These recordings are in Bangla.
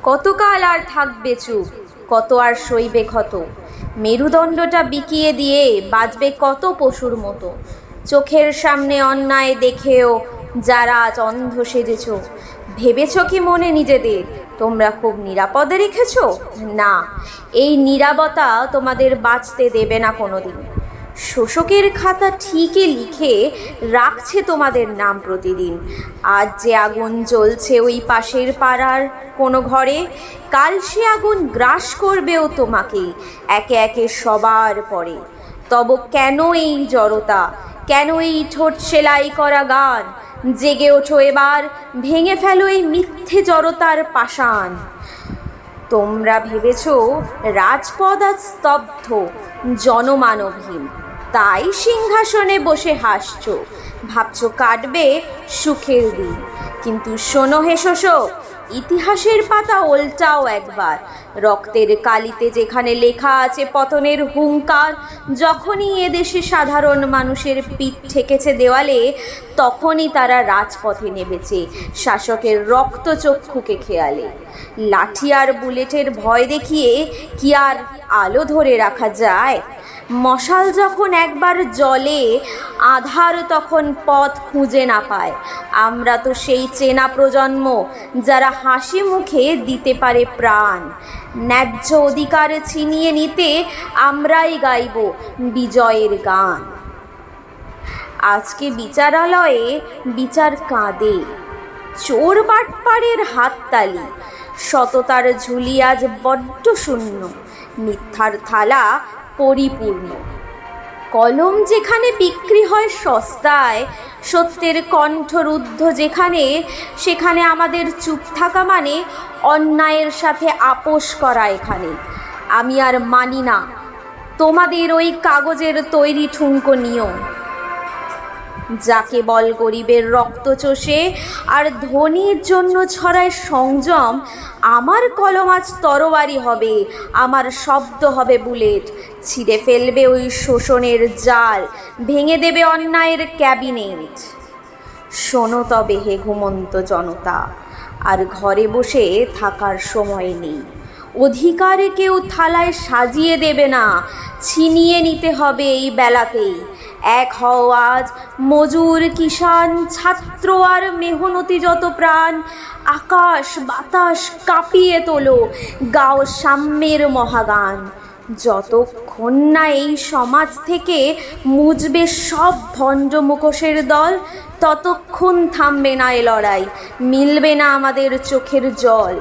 কতকাল আর থাকবে চুপ, কত আর সইবে ক্ষত? মেরুদণ্ডটা বিকিয়ে দিয়ে বাজবে কত পশুর মতো? চোখের সামনে অন্যায় দেখেও যারা আজ অন্ধ সেজেছ, ভেবেছ কি মনে নিজেদের তোমরা খুব নিরাপদে রেখেছ? না, এই নীরবতা তোমাদের বাঁচতে দেবে না কোনোদিন। শোষকের খাতা ঠিকই লিখে রাখছে তোমাদের নাম প্রতিদিন। আজ যে আগুন জ্বলছে ওই পাশের পাড়ার কোনো ঘরে, কাল সে আগুন গ্রাস করবেও তোমাকে একে একে সবার পরে। তব কেন এই জড়তা, কেন এই ঠোঁট সেলাই করা গান? জেগে ওঠো এবার, ভেঙে ফেলো এই মিথ্যে জড়তার পাষাণ। তোমরা ভেবেছ রাজপদ আজ স্তব্ধ, জনমানবহীন, তাই সিংহাসনে বসে হাসছ, ভাবছ কাটবে সুখের দিন। কিন্তু শোনো হে শোষক, ইতিহাসের পাতা ওল্টাও একবার। রক্তের কালিতে যেখানে লেখা আছে পতনের হুঙ্কার, যখনই এদেশে সাধারণ মানুষের পিঠ ঠেকেছে দেওয়ালে, তখনই তারা রাজপথে নেমেছে শাসকের রক্তচক্ষুকে খেয়ালে। লাঠি আর বুলেটের ভয় দেখিয়ে কি আর আলো ধরে রাখা যায়? মশাল যখন একবার জ্বলে, আধার তখন পথ খুঁজে না পায়। আমরা তো সেই চেনা প্রজন্ম যারা হাসি মুখে দিতে পারে প্রাণ। ন্যায্য অধিকার ছিনিয়ে নিতে আমরাই গাইব বিজয়ের গান। আজকে বিচারালয়ে বিচার কাঁদে, চোর বাটপাড়ের হাততালি, সততার ঝুলি আজ বড্ড শূন্য, মিথ্যার থালা পরিপূর্ণ। কলম যেখানে বিক্রি হয় সস্তায়, সত্যের কণ্ঠরুদ্ধ যেখানে, সেখানে আমাদের চুপ থাকা মানে অন্যায়ের সাথে আপোষ করা। এখানে আমি আর মানি না তোমাদের ওই কাগজের তৈরি ঠুনকো নিয়ম, যা কেবল গরিবের রক্ত চষে আর ধনীর জন্য ছড়ায় সংযম। আমার কলম আজ তরবারি হবে, আমার শব্দ হবে বুলেট, ছিঁড়ে ফেলবে ওই শোষণের জাল, ভেঙে দেবে অন্যায়ের ক্যাবিনেট। শোনো তবে হে ঘুমন্ত জনতা, আর ঘরে বসে থাকার সময় নেই। অধিকারে কেউ থালায় সাজিয়ে দেবে না, ছিনিয়ে নিতে হবে এই বেলাতেই। এক হও আজ, মজুর, কিষাণ, ছাত্র আর মেহনতি যত প্রাণ। আকাশ বাতাস কাঁপিয়ে তোলো, গাও সাম্যের মহাগান। যতক্ষণ না এই সমাজ থেকে মুছবে সব ভণ্ড মুখোশের দল, ততক্ষণ থামবে না এ লড়াই, মিলবে না আমাদের চোখের জল।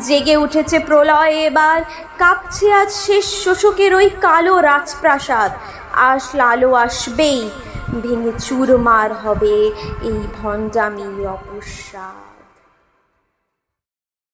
জেগে উঠেছে প্রলয় এবার, কাঁপছে আজ শেষ শোষকের ওই কালো রাজপ্রাসাদ। আলো আসবেই, ভেঙে চুরমার হবে এই ভণ্ডামির অপস্মার।